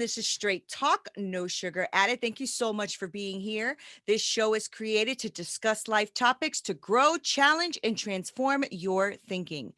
This is Straight Talk, no sugar added. Thank you so much for being here. This show is created to discuss life topics to grow, challenge, and transform your thinking.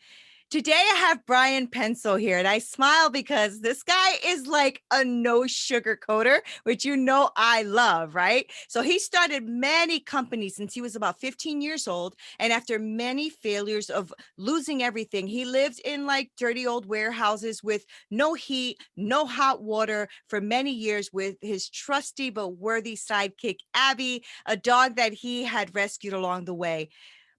Today I have Brian Penso here, and I smile because this guy is like a no sugar coater, which you know I love, right? So he started many companies since he was about 15 years old, and after many failures of losing everything, he lived in like dirty old warehouses with no heat, no hot water for many years with his trusty but worthy sidekick, Abby, a dog that he had rescued along the way.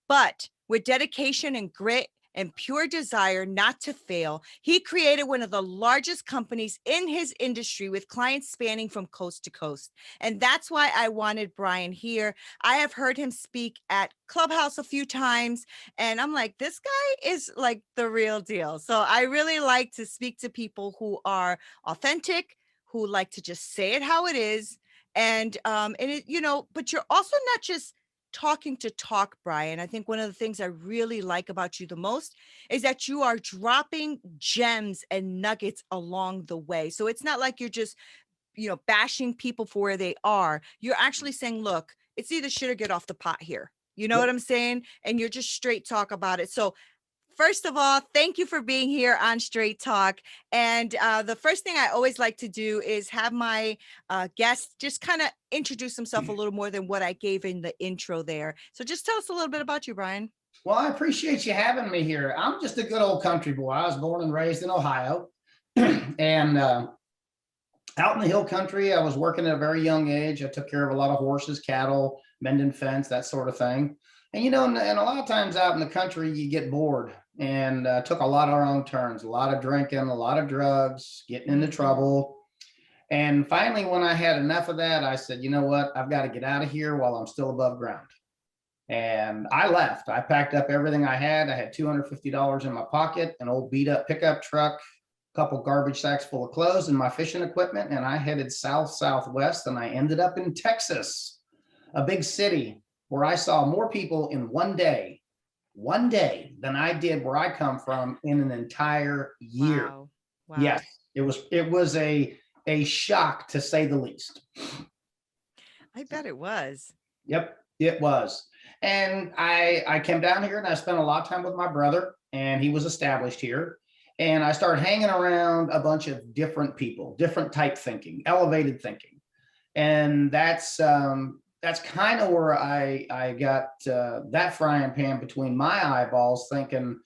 But with dedication and grit and pure desire not to fail, he created one of the largest companies in his industry with clients spanning from coast to coast. And that's why I wanted Brian here. I have heard him speak at Clubhouse a few times, and I'm like, this guy is like the real deal. So I really like to speak to people who are authentic, who like to just say it how it is. But you're also not just talking to talk, Brian. I think one of the things I really like about you the most is that you are dropping gems and nuggets along the way. So it's not like you're just, bashing people for where they are. You're actually saying, look, it's either shit or get off the pot here. You know what Yep. I'm saying? And you're just straight talk about it. So first of all, thank you for being here on Straight Talk. And the first thing I always like to do is have my guests just kind of introduce himself a little more than what I gave in the intro there. So just tell us a little bit about you, Brian. Well, I appreciate you having me here. I'm just a good old country boy. I was born and raised in Ohio. and out in the hill country, I was working at a very young age. I took care of a lot of horses, cattle, mending fence, that sort of thing. And a lot of times out in the country, you get bored and took a lot of wrong turns, a lot of drinking, a lot of drugs, getting into trouble. And finally, when I had enough of that, I said, you know what? I've got to get out of here while I'm still above ground. And I left. I packed up everything I had. I had $250 in my pocket, an old beat up pickup truck, a couple garbage sacks full of clothes and my fishing equipment. And I headed southwest, and I ended up in Texas, a big city where I saw more people in one day than I did where I come from in an entire year. Wow. Wow. Yes, it was a shock to say the least. I bet it was. Yep, it was. And I came down here and I spent a lot of time with my brother, and he was established here. And I started hanging around a bunch of different people, different type thinking, elevated thinking. And that's kind of where I got that frying pan between my eyeballs, thinking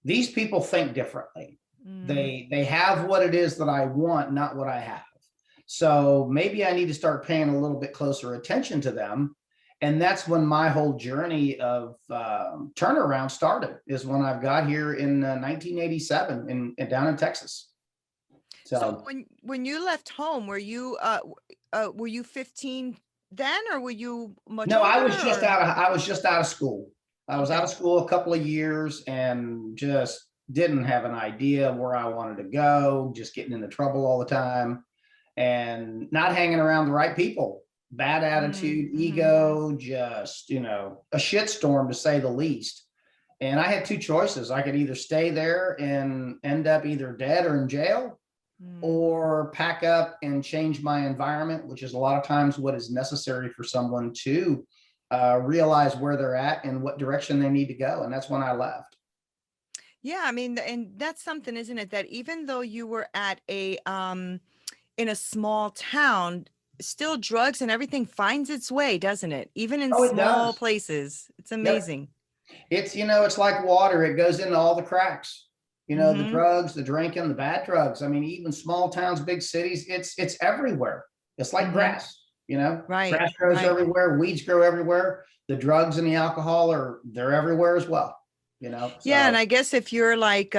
these people think differently. They have what it is that I want, not what I have. So maybe I need to start paying a little bit closer attention to them. And that's when my whole journey of turnaround started, is when I got here in 1987 down in Texas. So when you left home, were you 15 then, or were you much No, older? I was just out of school. I was out of school a couple of years and just didn't have an idea of where I wanted to go, just getting into trouble all the time and not hanging around the right people. Bad attitude, ego, just, a shitstorm to say the least. And I had two choices. I could either stay there and end up either dead or in jail, or pack up and change my environment, which is a lot of times what is necessary for someone to realize where they're at and what direction they need to go. And that's when I left. Yeah, I mean, and that's something, isn't it? That even though you were at in a small town, still drugs and everything finds its way, doesn't it? Even in It small does. places. It's Yep. amazing. It's like water. It goes into all the cracks, the Mhm. drugs, the drinking, the bad drugs. I mean, even small towns, big cities, it's everywhere. It's like grass, Right, grass grows right. everywhere. Weeds grow everywhere. The drugs and the alcohol they're everywhere as well, Yeah, and so. I guess if you're like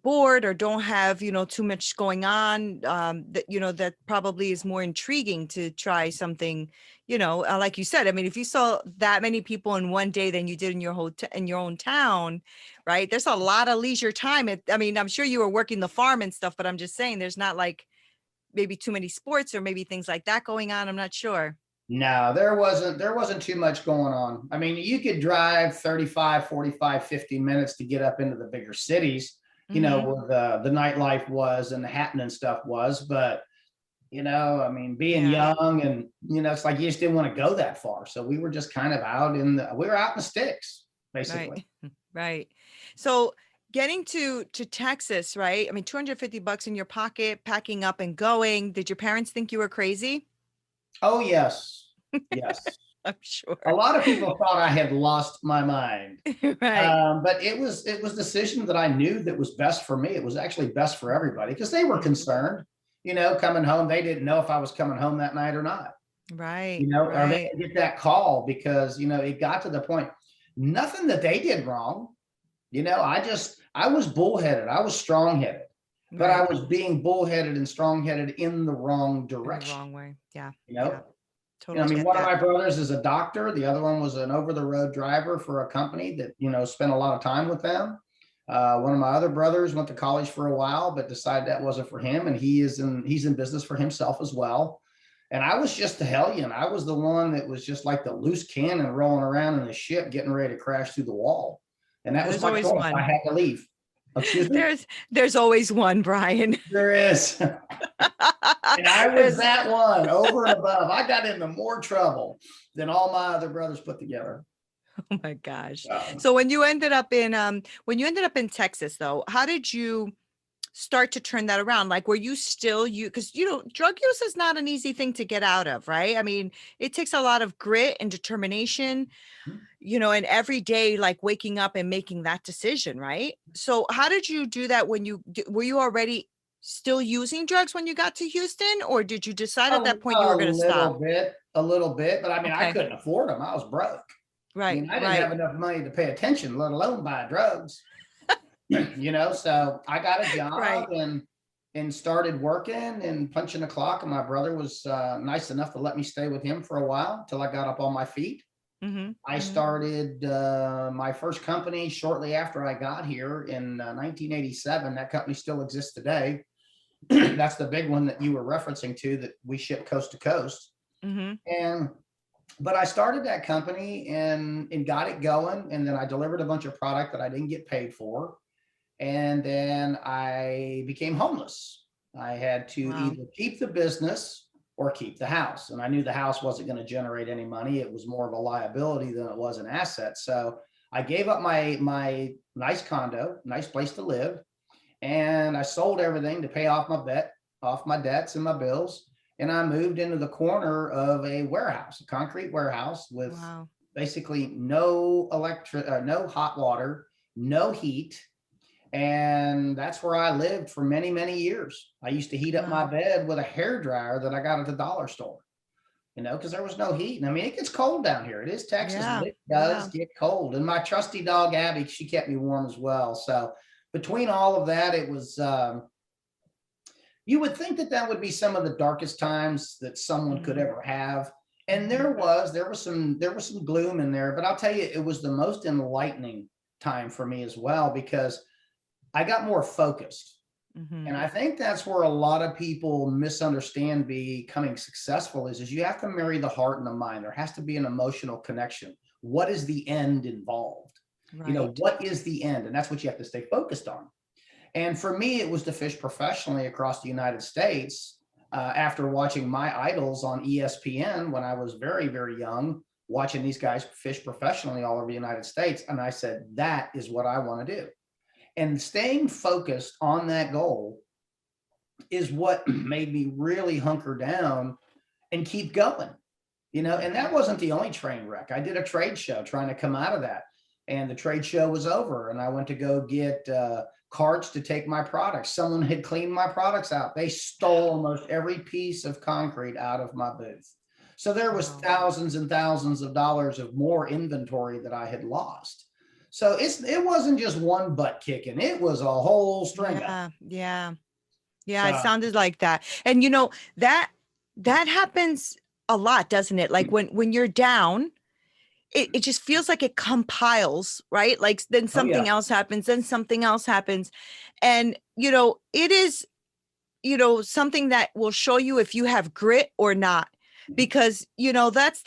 bored or don't have too much going on, that probably is more intriguing to try something, like you said. I mean, if you saw that many people in one day than you did in your in your own town, right? There's a lot of leisure time. I mean, I'm sure you were working the farm and stuff, but I'm just saying there's not like maybe too many sports or maybe things like that going on. I'm not sure. No, there wasn't too much going on. I mean, you could drive 35, 45, 50 minutes to get up into the bigger cities. Mm-hmm. what the nightlife was and the happening stuff was. But, I mean, being Yeah. young and, it's like you just didn't want to go that far. So we were just kind of we were out in the sticks, Right. basically. Right. So getting to Texas, right? I mean, 250 bucks in your pocket, packing up and going. Did your parents think you were crazy? Oh, yes. Yes. I'm A sure. lot of people thought I had lost my mind. Right. But it was a decision that I knew that was best for me. It was actually best for everybody because they were Mhm. concerned, coming home. They didn't know if I was coming home that night or not, Right. or they Right. didn't get that call because, it got to the point, nothing that they did wrong. I was bullheaded. I was strong-headed, but I Right. was being bullheaded and strong-headed in the wrong In the direction, wrong way. Yeah. you Yeah. know? I Totally mean, get one of that. my brothers is a doctor. The other one was an over-the-road driver for a company that, spent a lot of time with them. One of my other brothers went to college for a while, but decided that wasn't for him, and he's in business for himself as well. And I was just the hellion. I was the one that was just like the loose cannon rolling around in the ship, getting ready to crash through the wall. And that was There's my always choice. I one. had to leave. Excuse me? There's always one, Brian. There is. And I was There's that one over and above. I got into more trouble than all my other brothers put together. Oh my gosh. So, So when you ended up in Texas though, how did you start to turn that around? Like, were you still you because drug use is not an easy thing to get out of, right? I mean, it takes a lot of grit and determination, and every day like waking up and making that decision, right? So how did you do that when were you already still using drugs when you got to Houston, or did you decide at that point you were going to stop? a little bit, but I mean, I Okay. couldn't afford them. I was broke. I Right, mean, I didn't right. have enough money to pay attention, let alone buy drugs. So I got a job Right. and started working and punching the clock. And my brother was nice enough to let me stay with him for a while until I got up on my feet. Mhm. I Mhm. started my first company shortly after I got here in 1987. That company still exists today. That's the big one that you were referencing to, that we ship coast to coast. Mhm. And but I started that company and got it going, and then I delivered a bunch of product that I didn't get paid for, and then I became homeless. I had to Wow. either keep the business or keep the house, and I knew the house wasn't going to generate any money. It was more of a liability than it was an asset. So I gave up my nice condo, nice place to live, and I sold everything to pay off my debts and my bills. And I moved into the corner of a warehouse, a concrete warehouse with Wow. basically no hot water, no heat. And that's where I lived for many, many years. I used to heat up my Wow. bed with a hair dryer that I got at the dollar store, because there was no heat. And I mean, it gets cold down here. It is Texas, but Yeah. it does Yeah. get cold. And my trusty dog, Abby, she kept me warm as well. So between all of that, it was, you would think that that would be some of the darkest times that someone could Mhm. ever have. And Mhm. there was some gloom in there, but I'll tell you, it was the most enlightening time for me as well, because I got more focused. And Mhm. I think that's where a lot of people misunderstand becoming successful is you have to marry the heart and the mind. There has to be an emotional connection. What is the end involved? Right. What is the end? And that's what you have to stay focused on. And for me, it was to fish professionally across the United States, after watching my idols on ESPN when I was very, very young, watching these guys fish professionally all over the United States. And I said, that is what I want to do. And staying focused on that goal is what made me really hunker down and keep going. And that wasn't the only train wreck. I did a trade show trying to come out of that, and the trade show was over, and I went to go get carts to take my products. Someone had cleaned my products out. They stole almost every piece of concrete out of my booth. So there was Wow. thousands and thousands of dollars of more inventory that I had lost. So it wasn't just one butt kicking, it was a whole string of them. Yeah. Yeah. Yeah, it So sounded like that. And that that happens a lot, doesn't it? Like when you're down, it just feels like it compiles, right? Like then oh yeah. something else happens, then something else happens. And it is, something that will show you if you have grit or not. Because, that's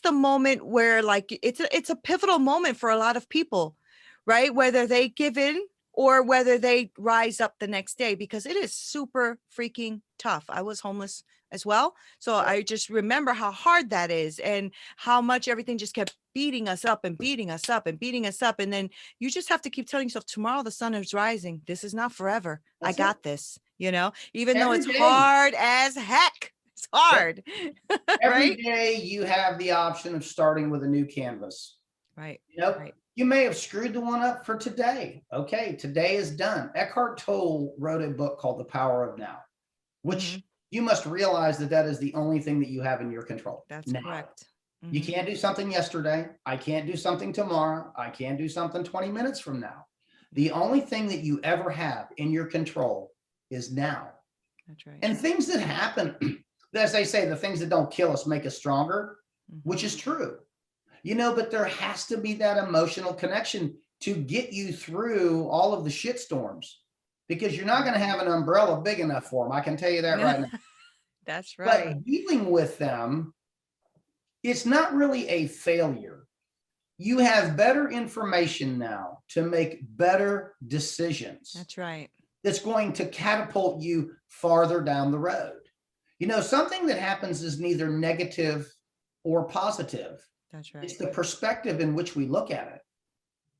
the moment where like it's a pivotal moment for a lot of people, right? Whether they give in or whether they rise up the next day, because it is super freaking tough. I was homeless as well. So I just remember how hard that is and how much everything just kept beating us up and beating us up and beating us up. And then you just have to keep telling yourself, tomorrow the sun is rising. This is not forever. I That's it. got this, even though Every it's day. hard as heck. It's Yep. hard, Every right? day you have the option of starting with a new canvas. Right, right. You may have screwed the one up for today. Okay, today is done. Eckhart Tolle wrote a book called The Power of Now, which you must realize that is the only thing that you have in your control. That's now. correct. You can't do something yesterday. I can't do something tomorrow. I can't do something 20 minutes from now. The only thing that you ever have in your control is now. That's right. And things that happen, as they say, the things that don't kill us make us stronger, which is true. But there has to be that emotional connection to get you through all of the shit storms, because you're not going to have an umbrella big enough for them. I can tell you that right now. That's right. But dealing with them, it's not really a failure. You have better information now to make better decisions. That's right. That's going to catapult you farther down the road. Something that happens is neither negative or positive. That's right. It's the perspective in which we look at it.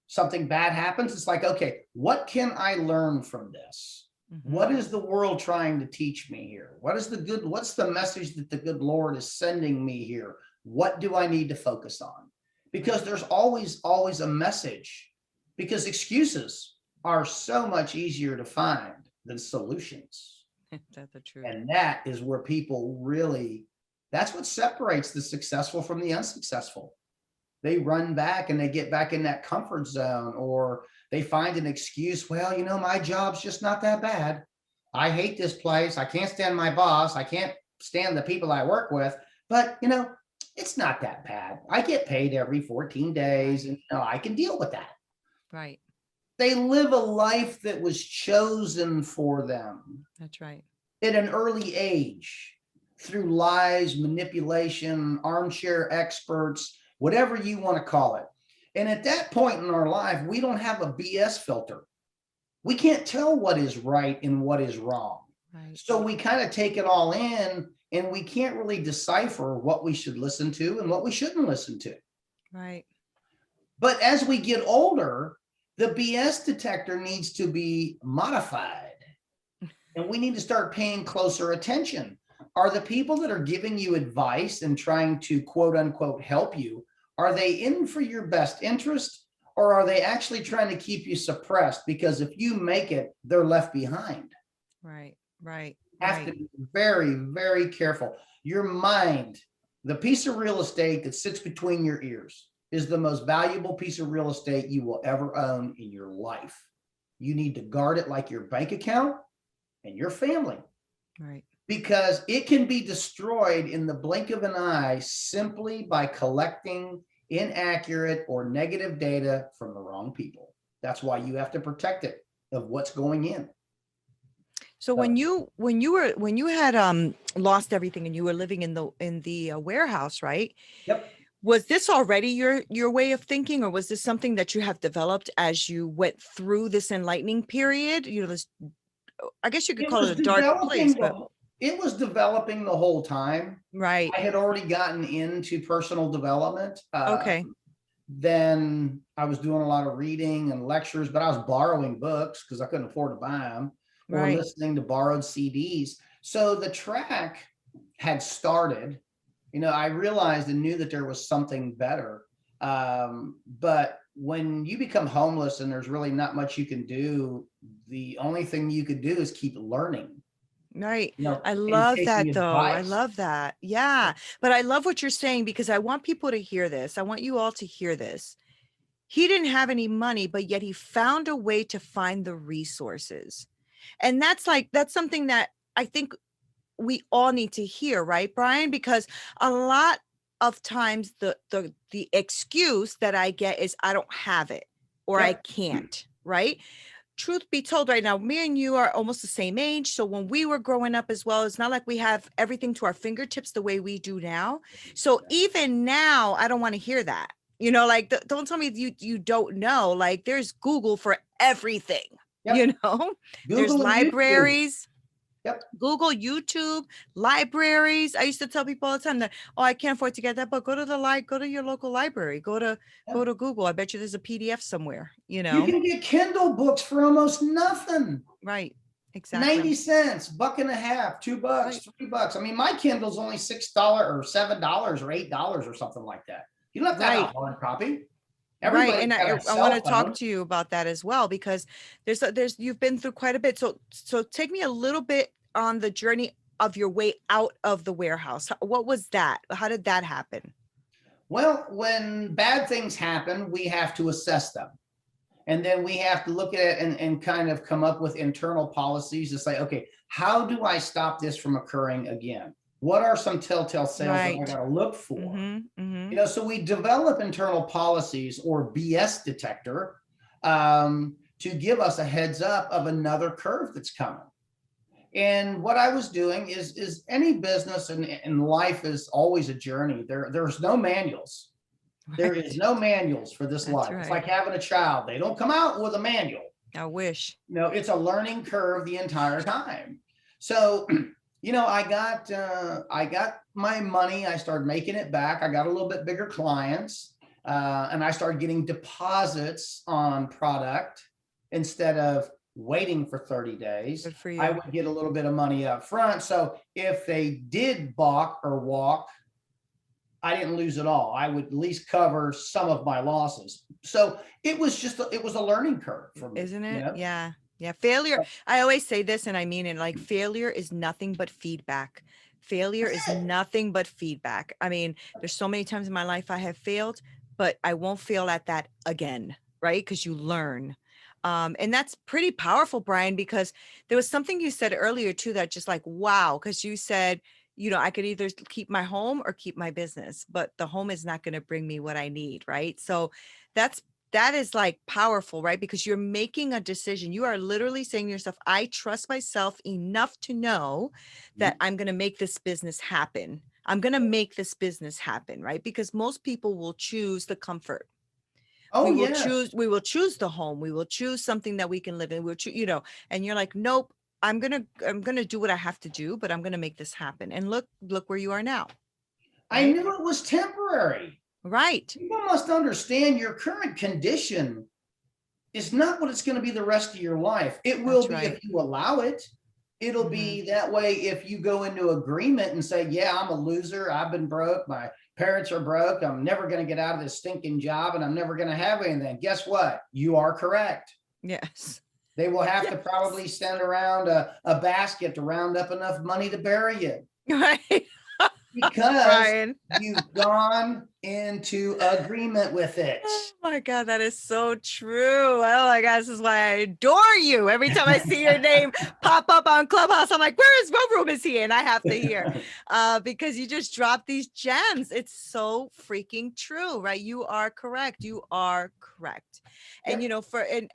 Something bad happens. It's like, okay, what can I learn from this? What is the world trying to teach me here? What's the message that the good Lord is sending me here? What do I need to focus on? Because there's always a message, because excuses are so much easier to find than solutions. That's the truth. And that is where people really, that's what separates the successful from the unsuccessful. They run back and they get back in that comfort zone, or they find an excuse. Well, my job's just not that bad. I hate this place. I can't stand my boss. I can't stand the people I work with, but it's not that bad. I get paid every 14 days and I can deal with that. Right. They live a life that was chosen for them. That's right. At an early age, through lies, manipulation, armchair experts, whatever you want to call it. And at that point in our life, we don't have a BS filter. We can't tell what is right and what is wrong. Right. So we kind of take it all in, and we can't really decipher what we should listen to and what we shouldn't listen to. Right. But as we get older, the BS detector needs to be modified, and we need to start paying closer attention. Are the people that are giving you advice and trying to quote unquote help you, are they in for your best interest, or are they actually trying to keep you suppressed? Because if you make it, they're left behind. Right, right. Have to be very, very careful. Your mind, the piece of real estate that sits between your ears, is the most valuable piece of real estate you will ever own in your life. You need to guard it like your bank account and your family. Right. Because it can be destroyed in the blink of an eye simply by collecting inaccurate or negative data from the wrong people. That's why you have to protect it of what's going in. So when you had lost everything and you were living in the warehouse, right? Yep. Was this already your way of thinking, or was this something that you have developed as you went through this enlightening period? I guess you could call it a dark place, but it was developing the whole time. Right. I had already gotten into personal development. Okay. Then I was doing a lot of reading and lectures, but I was borrowing books because I couldn't afford to buy them, or listening to borrowed CDs. So the track had started. I realized and knew that there was something better. But when you become homeless and there's really not much you can do, the only thing you could do is keep learning. Right. I love that though. I love that. Yeah. But I love what you're saying, because I want people to hear this. I want you all to hear this. He didn't have any money, but yet he found a way to find the resources. And that's something that I think we all need to hear, right, Brian? Because a lot of times the excuse that I get is I don't have it, or I can't, right? Truth be told, right now, me and you are almost the same age. So when we were growing up as well, it's not like we have everything to our fingertips the way we do now. So even now, I don't want to hear that. Don't tell me you don't know. Like, there's Google for everything, Yep. There's Google and YouTube. libraries. Yep. Google, YouTube, libraries. I used to tell people all the time that, oh, I can't afford to get that, but go to your local library. Yep. Go to Google. I bet you there's a PDF somewhere, You can get Kindle books for almost nothing. Right. Exactly. 90 cents, buck and a half, $2, Right. $3. I mean, my Kindle's only $6 or $7 or $8 or something like that. You don't have to have Right. a hard copy. Right. Everybody's And got I, a I want to cell talk phone. to you about that as well, because there's you've been through quite a bit. So take me a little bit on the journey of your way out of the warehouse. What was that? How did that happen? Well, when bad things happen, we have to assess them. And then we have to look at it and kind of come up with internal policies to say, okay, how do I stop this from occurring again? What are some telltale sales that I Right. got to look for? Mm-hmm. So we develop internal policies or BS detector to give us a heads up of another curve that's coming. And what I was doing is any business and life is always a journey. There's no manuals. There is no manuals for this That's life. right. It's like having a child. They don't come out with a manual. I wish. No, it's a learning curve the entire time. So, I got my money. I started making it back. I got a little bit bigger clients, and I started getting deposits on product instead of waiting for 30 days. Good for you. I would get a little bit of money up front. So if they did balk or walk, I didn't lose it all. I would at least cover some of my losses. So it was a learning curve for me. Isn't it? Yeah. Yeah. Failure. I always say this, and I mean it, like, failure is nothing but feedback. Failure is nothing but feedback. I mean, there's so many times in my life I have failed, but I won't fail at that again. Right. Because you learn. And that's pretty powerful, Brian, because there was something you said earlier too, that just like, wow. Because you said, I could either keep my home or keep my business, but the home is not going to bring me what I need. Right. So that is like powerful, right? Because you're making a decision. You are literally saying to yourself, I trust myself enough to know that I'm going to make this business happen. I'm going to make this business happen, right? Because most people will choose the comfort. Oh, We will yes. choose the home. We will choose something that we can live in. We'll choose, and you're like, nope, I'm going to do what I have to do, but I'm going to make this happen. And look where you are now. I Right? knew it was temporary. Right. People must understand your current condition is not what it's going to be the rest of your life. It will That's be right. if you allow it. It'll be that way if you go into agreement and say, yeah, I'm a loser. I've been broke. My parents are broke. I'm never going to get out of this stinking job and I'm never going to have anything. Guess what? You are correct. Yes. They will have to probably send around a basket to round up enough money to bury you. Right. Because Brian. you've gone into agreement with it. Oh my God, that is so true. Oh my God, this is why I adore you. Every time I see your name pop up on Clubhouse, I'm like, what room is he in? I have to hear because you just dropped these gems. It's so freaking true, right? You are correct. You are correct. And,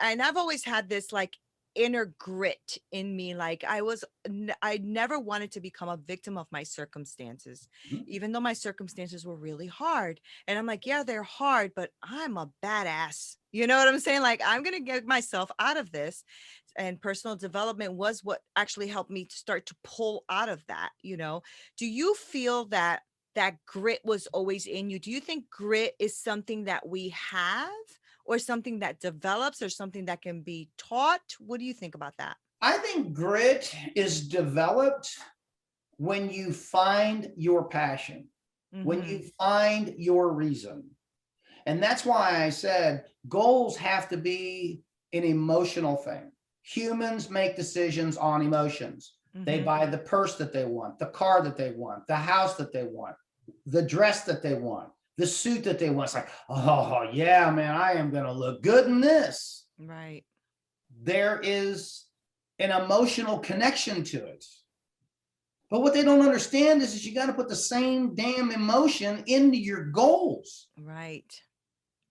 and I've always had this like inner grit in me. Like I never wanted to become a victim of my circumstances, even though my circumstances were really hard. And I'm like, yeah, they're hard, but I'm a badass. You know what I'm saying? Like, I'm going to get myself out of this. And personal development was what actually helped me to start to pull out of that. Do you feel that grit was always in you? Do you think grit is something that we have, or something that develops, or something that can be taught? What do you think about that? I think grit is developed when you find your passion, when you find your reason. And that's why I said goals have to be an emotional thing. Humans make decisions on emotions. They buy the purse that they want, the car that they want, the house that they want, the dress that they want, the suit that they want. It's like, oh yeah, man, I am going to look good in this. Right. There is an emotional connection to it. But what they don't understand is you got to put the same damn emotion into your goals. Right.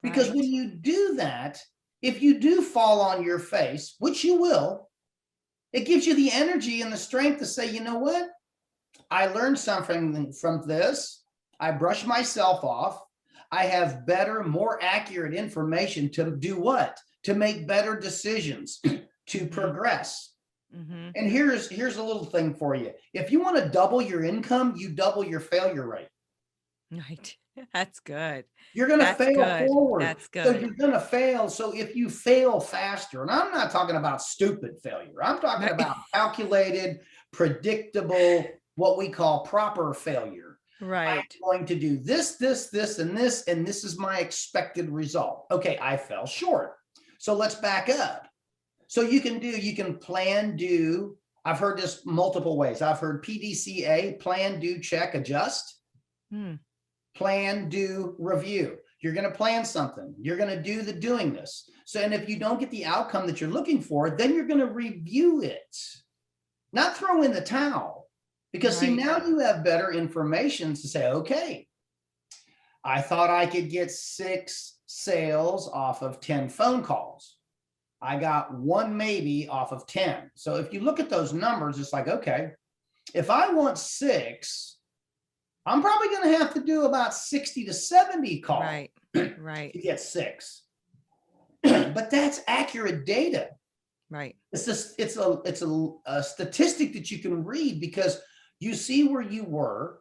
Because when you do that, if you do fall on your face, which you will, it gives you the energy and the strength to say, you know what? I learned something from this. I brush myself off. I have better, more accurate information to do what? To make better decisions. to progress. Mm-hmm. And here's a little thing for you. If you want to double your income, you double your failure rate. Right. That's good. You're going to That's fail good. forward. That's So good. you're going to fail. So if you fail faster, and I'm not talking about stupid failure, I'm talking about calculated, predictable, what we call proper failure. Right. I'm going to do this, and this is my expected result. Okay, I fell short. So let's back up. So you can plan, do. I've heard this multiple ways. I've heard PDCA, plan, do, check, adjust. Plan, do, review. You're going to plan something. You're going to do the doing this. So, and if you don't get the outcome that you're looking for, then you're going to review it, not throw in the towel. Because see, now you have better information to say, okay, I thought I could get 6 sales off of 10 phone calls. I got 1 maybe off of 10. So if you look at those numbers, it's like, okay, if I want 6, I'm probably going to have to do about 60 to 70 calls Right. to get 6. But that's accurate data. Right. It's a statistic that you can read because you see where you were,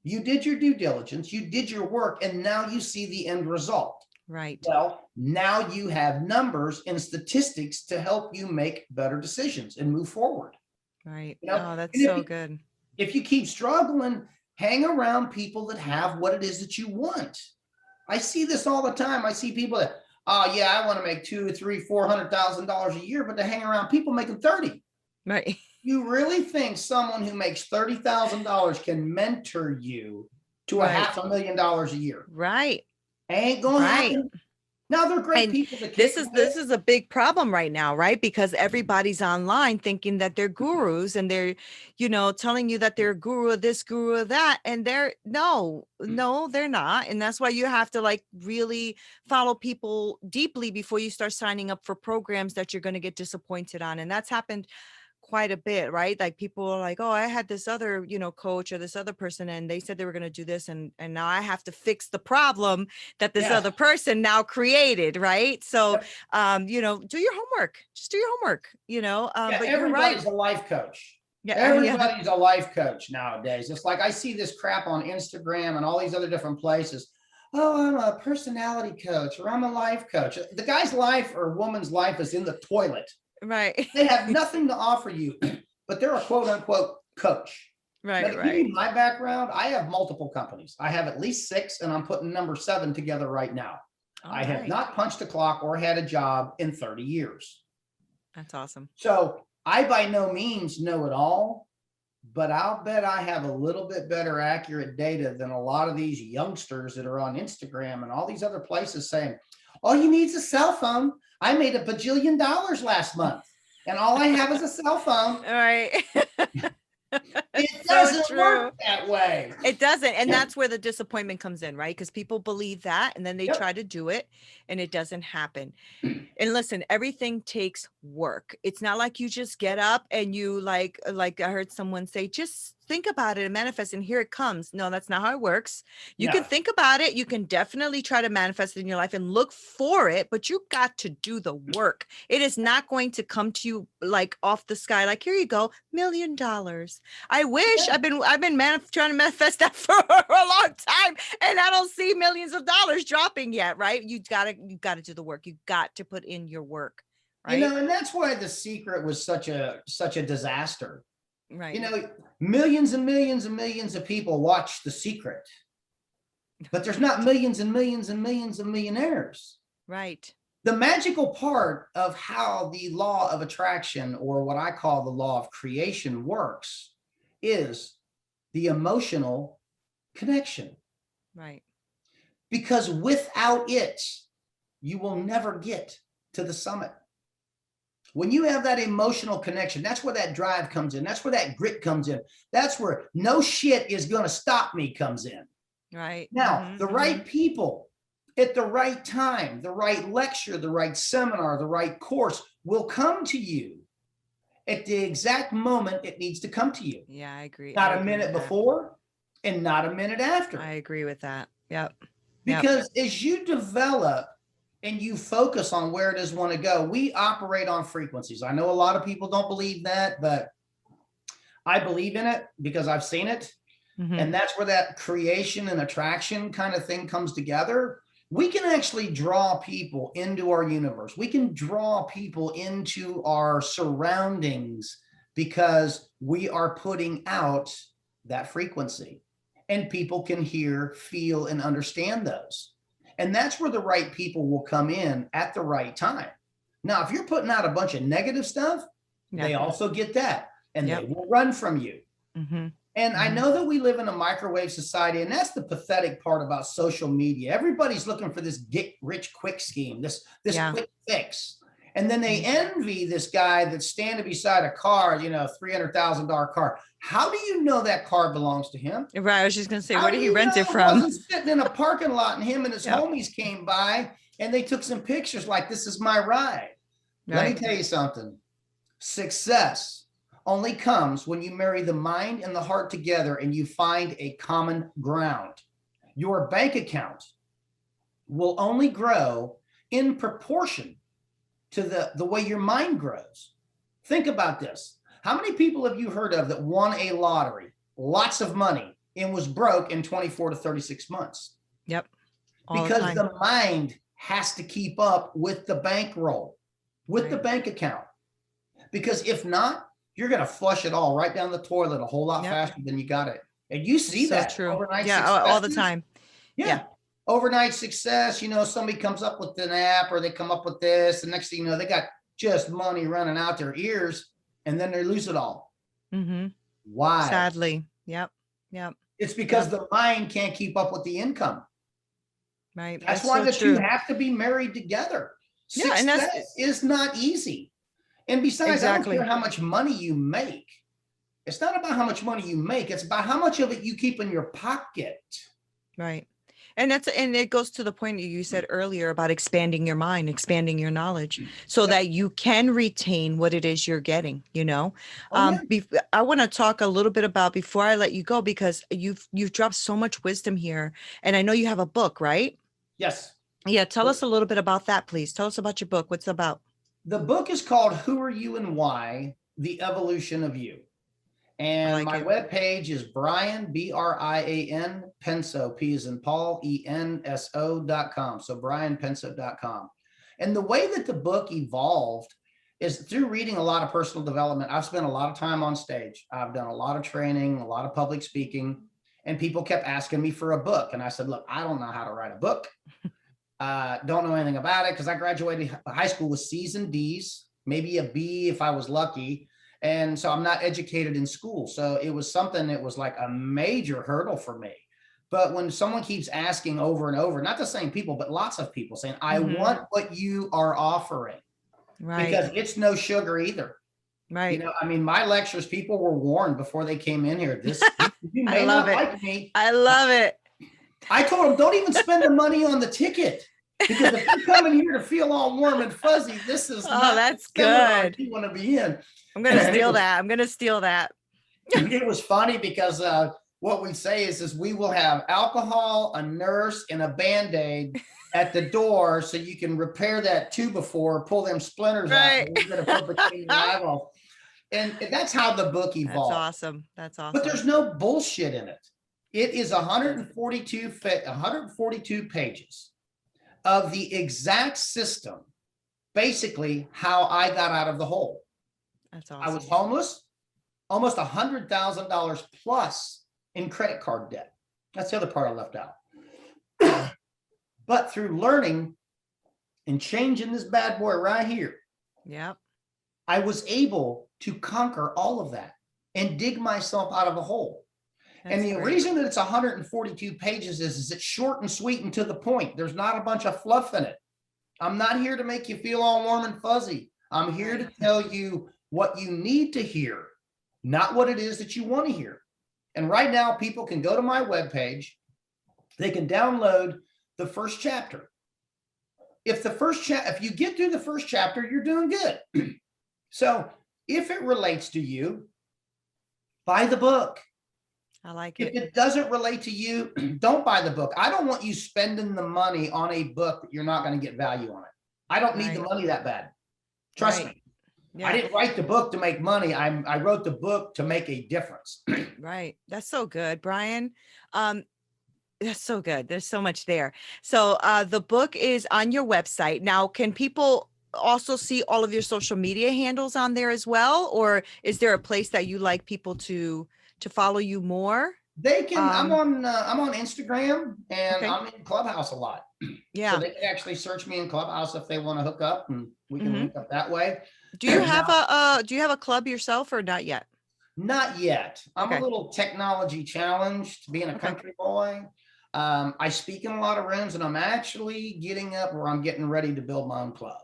you did your due diligence, you did your work, and now you see the end result. Right. Well, now you have numbers and statistics to help you make better decisions and move forward. Right. You know? Oh, that's so good. If you keep struggling, hang around people that have what it is that you want. I see this all the time. I see people that, oh yeah, I want to make $200,000, $300,000, $400,000 a year, but they hang around people making 30. Right. You really think someone who makes $30,000 can mentor you to $500,000 a year? Right. Ain't gonna happen. Now they're great people. This is a big problem right now, right? Because everybody's online thinking that they're gurus and they're, telling you that they're a guru of this, guru of that. And they're no, they're not. And that's why you have to like really follow people deeply before you start signing up for programs that you're going to get disappointed on. And that's happened quite a bit, right? Like people are like, oh, I had this other, coach or this other person and they said they were going to do this. And now I have to fix the problem that this other person now created. Right. So, do your homework, just do your homework, but everybody's you're a life coach. Yeah. Everybody's a life coach nowadays. It's like I see this crap on Instagram and all these other different places. Oh, I'm a personality coach or I'm a life coach. The guy's life or woman's life is in the toilet. Right. They have nothing to offer you, but they're a quote unquote coach. Right. Now, to give you my background, I have multiple companies. I have at least 6 and I'm putting number 7 together right now. I have not punched a clock or had a job in 30 years. That's awesome. So I by no means know it all, but I'll bet I have a little bit better accurate data than a lot of these youngsters that are on Instagram and all these other places saying, all you need is a cell phone. I made $1 bajillion last month and all I have is a cell phone. All right. It doesn't work that way. It doesn't. And that's where the disappointment comes in, right? Because people believe that and then they try to do it and it doesn't happen. And listen, everything takes work. It's not like you just get up and you like I heard someone say, just think about it and manifest and here it comes. No, that's not how it works. You can think about it. You can definitely try to manifest it in your life and look for it, but you got to do the work. It is not going to come to you like off the sky. Like, here you go, $1 million. I wish I've been trying to manifest that for a long time and I don't see millions of dollars dropping yet. Right. You gotta do the work. You got to put in your work. Right. And that's why The Secret was such a disaster. Right. Millions and millions and millions of people watch The Secret, but there's not millions and millions and millions of millionaires. Right. The magical part of how the law of attraction, or what I call the law of creation, works is the emotional connection. Right. Because without it, you will never get to the summit. When you have that emotional connection, that's where that drive comes in. That's where that grit comes in. That's where no shit is going to stop me comes in. Right. Now, the right people at the right time, the right lecture, the right seminar, the right course will come to you at the exact moment it needs to come to you. Yeah, I agree. Not a minute before and not a minute after. I agree with that. Yep. Because as you develop and you focus on where it is want to go. We operate on frequencies. I know a lot of people don't believe that, but I believe in it because I've seen it. And that's where that creation and attraction kind of thing comes together. We can actually draw people into our universe. We can draw people into our surroundings because we are putting out that frequency, and people can hear, feel, and understand those. And that's where the right people will come in at the right time. Now, if you're putting out a bunch of negative stuff, they also get that, and they will run from you. And I know that we live in a microwave society, and that's the pathetic part about social media. Everybody's looking for this get rich quick scheme, this quick fix. And then they envy this guy that's standing beside a car, $300,000 car. How do you know that car belongs to him? Right. I was just going to say, How where did he rent it from? He wasn't sitting in a parking lot and him and his homies came by and they took some pictures like, this is my ride. Let me tell you something. Success only comes when you marry the mind and the heart together and you find a common ground. Your bank account will only grow in proportion to the way your mind grows. Think about this. How many people have you heard of that won a lottery, lots of money, and was broke in 24 to 36 months? Yep. Because the mind has to keep up with the bankroll, with the bank account. Because if not, you're going to flush it all right down the toilet a whole lot faster than you got it. And you see that overnight success. All the time. Yeah. Overnight success, somebody comes up with an app or they come up with this. And next thing you know, they got just money running out their ears and then they lose it all. Why? Sadly. Yep. It's because the mind can't keep up with the income. Right. That's why the two have to be married together. Success is not easy. And besides, I don't care how much money you make. It's not about how much money you make. It's about how much of it you keep in your pocket. Right. And it goes to the point you said earlier about expanding your mind, expanding your knowledge so that you can retain what it is you're getting, I want to talk a little bit about before I let you go, because you've dropped so much wisdom here. And I know you have a book, right? Yes. Yeah. Tell us a little bit about that, please. Tell us about your book. What's it about? The book is called Who Are You and Why? The Evolution of You. And my webpage is Brian, Brian, Penso, P as in Paul, ENSO.com. So brianpenso.com. And the way that the book evolved is through reading a lot of personal development. I've spent a lot of time on stage. I've done a lot of training, a lot of public speaking, and people kept asking me for a book. And I said, look, I don't know how to write a book. Don't know anything about it because I graduated high school with C's and D's, maybe a B if I was lucky. And so I'm not educated in school. So it was something that was like a major hurdle for me. But when someone keeps asking over and over, not the same people, but lots of people saying, I want what you are offering. Right. Because it's no sugar either. Right. My lectures, people were warned before they came in here. You may not like me. I love it. I told them, don't even spend the money on the ticket. Because if you're coming here to feel all warm and fuzzy, this is not that's good. You want to be in. I'm going to steal that. I'm going to steal that. It was funny because what we say is we will have alcohol, a nurse, and a Band-Aid at the door so you can repair that 2x4, pull them splinters out. And we're going to put between your eyeballs. And that's how the book evolved. That's awesome. But there's no bullshit in it. It is 142 pages of the exact system, basically how I got out of the hole. That's awesome. I was homeless, almost $100,000 plus in credit card debt. That's the other part I left out. But through learning and changing this bad boy right here, I was able to conquer all of that and dig myself out of a hole. And the reason that it's 142 pages is it's short and sweet and to the point. There's not a bunch of fluff in it. I'm not here to make you feel all warm and fuzzy. I'm here to tell you what you need to hear, not what it is that you want to hear. And right now, people can go to my webpage. They can download the first chapter. If you get through the first chapter, you're doing good. So if it relates to you, buy the book. I like If it. it doesn't relate to you, don't buy the book. I don't want you spending the money on a book that you're not going to get value on it. I don't need the Right. money that bad. Trust Right. me. I Yeah. didn't write the book to make money. I wrote the book to make a difference. Right. That's so good, Brian. Um, that's so good. There's so much there. So the book is on your website. Now, can people also see all of your social media handles on there as well? Or is there a place that you like people to follow you more? They can. Um, I'm on Instagram and okay. I'm in Clubhouse a lot, so Yeah. they can actually search me in Clubhouse if they want to hook up, and we can Hmm. link up that way. Do you have Now, do you have a club yourself or not yet? not yet. I'm a Okay. little technology challenged, being a Okay. country boy. I speak in a lot of rooms, and I'm actually getting up where I'm getting ready to build my own club.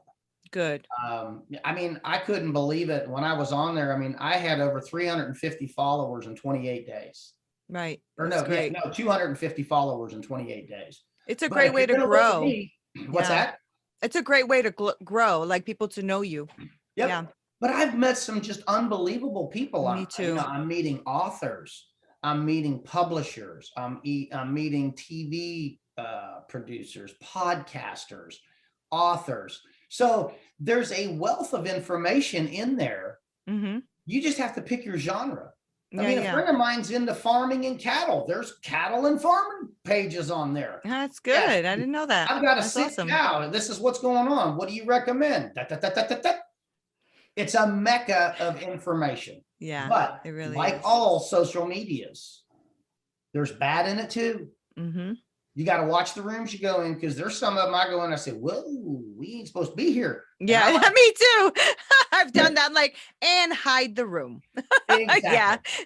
Good. I mean, I couldn't believe it when I was on there. I mean, I had over 350 followers in 28 days. Right. Or That's no, yeah, great. no, 250 followers in 28 days. It's a But great if way you're to going to look at grow. me, what's Yeah. that? It's a great way to grow, like people to know you. Yeah. Yep. But I've met some just unbelievable people. Me too. I'm meeting authors. I'm meeting publishers. I'm meeting TV producers, podcasters, authors. So there's a wealth of information in there. Hmm. You just have to pick your genre. I Yeah. mean, a Yeah. friend of mine's into farming and cattle. There's cattle and farming pages on there. That's Yes, good. I didn't know that. I've got a That's sick awesome. cow. This is what's going on. What do you recommend? Da, da, da, da, da, da. It's a mecca of information. Yeah, But it really like is. all social medias, there's bad in it too. Hmm. You got to watch the rooms you go in, because there's some of them I go in and I say, whoa, we ain't supposed to be here. And Yeah, I'm like, me too. I've done that. I'm like, and hide the room. Yeah. exactly.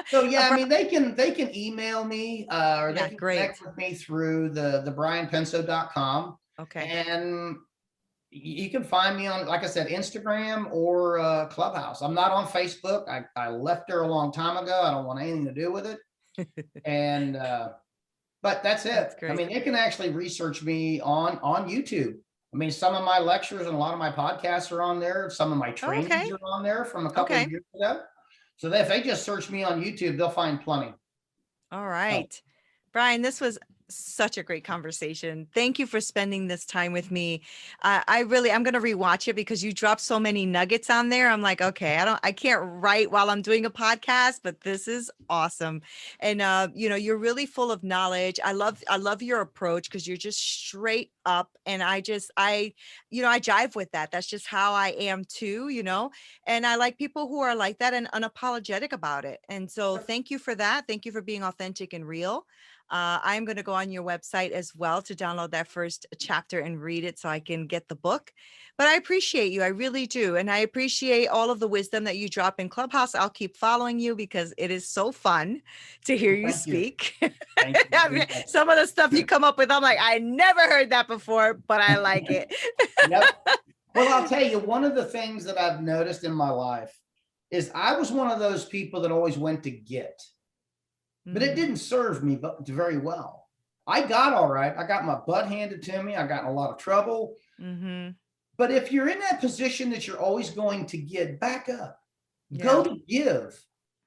So yeah, I Bri- mean, they can email me, or they yeah, can great. connect with me through the brianpenso.com. Okay. And you can find me on, like I said, Instagram or Clubhouse. I'm not on Facebook. I left there a long time ago. I don't want anything to do with it. And but that's it. That's I great. mean, they can actually research me on YouTube. I mean, some of my lectures and a lot of my podcasts are on there. Some of my Oh, trainings okay. are on there from a couple of Okay. years ago. So that if they just search me on YouTube, they'll find plenty. All So, right. Brian, this was such a great conversation. Thank you for spending this time with me. I'm going to rewatch it because you dropped so many nuggets on there. I'm like, okay, I can't write while I'm doing a podcast, but this is awesome. And, you're really full of knowledge. I love your approach because you're just straight up. And I jive with that. That's just how I am too. And I like people who are like that and unapologetic about it. And so thank you for that. Thank you for being authentic and real. I'm going to go on your website as well to download that first chapter and read it so I can get the book. But I appreciate you. I really do. And I appreciate all of the wisdom that you drop in Clubhouse. I'll keep following you because it is so fun to hear well, you thank you. speak. Thank you. I mean, some of the stuff you come up with, I'm like, I never heard that before, but I like it. Yep. Well, I'll tell you, one of the things that I've noticed in my life is I was one of those people that always went to get, but it Mm, didn't serve me very well. I got all right. I got my butt handed to me. I got in a lot of trouble. mm-hmm. But if you're in that position that you're always going to get, back up, Yeah. go to give.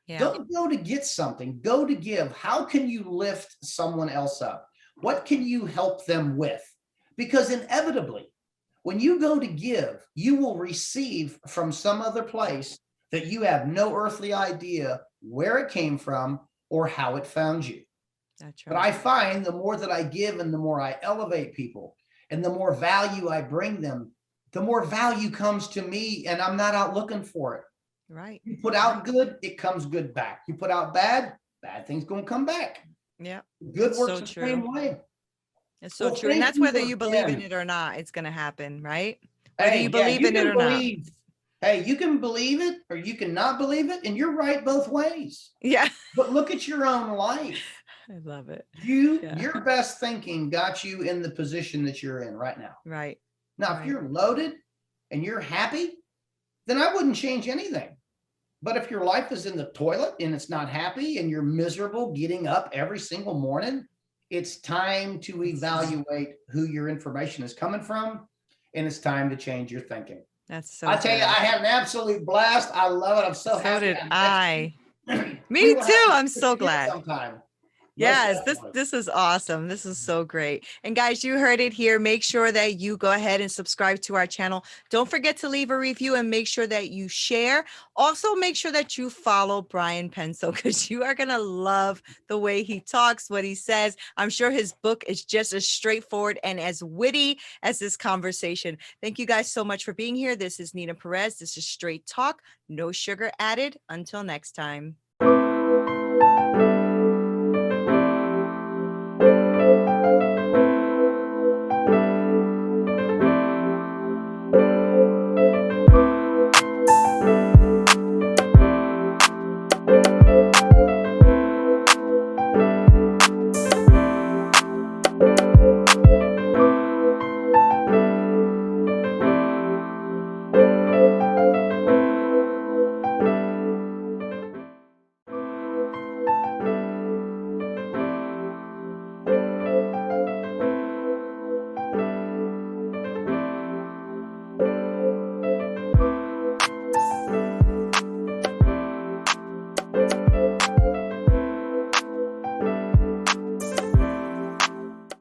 Yeah. Don't go to get something, go to give. How can you lift someone else up? What can you help them with? Because inevitably, when you go to give, you will receive from some other place that you have no earthly idea where it came from or how it found you. That's But right. I find the more that I give and the more I elevate people and the more value I bring them, the more value comes to me, and I'm not out looking for it. Right. You put out good, it comes good back. You put out bad, bad things going to come back. Yeah. Good It's works so the true. same way. It's so Well, true. And thank that's you whether you believe in again. it or not, it's going to happen, right? Whether you Hey, yeah, believe you in it can or not. believe. Hey, you can believe it or you can not believe it, and you're right both ways. Yeah. But look at your own life. I love it. You, Yeah. your best thinking got you in the position that you're in right now. Right. Now, if Right. you're loaded and you're happy, then I wouldn't change anything. But if your life is in the toilet and it's not happy and you're miserable getting up every single morning, it's time to evaluate who your information is coming from, and it's time to change your thinking. That's so I tell you, I good. had an absolute blast. I love it. I'm so So happy did I met you. I. Me We will too. have to I'm do this so again glad. sometime. Most Yes, this definitely. this is awesome. This is so great. And guys, you heard it here. Make sure that you go ahead and subscribe to our channel. Don't forget to leave a review and make sure that you share. Also, make sure that you follow Brian Penso because you are going to love the way he talks, what he says. I'm sure his book is just as straightforward and as witty as this conversation. Thank you guys so much for being here. This is Nina Perez. This is Straight Talk, no sugar added. Until next time.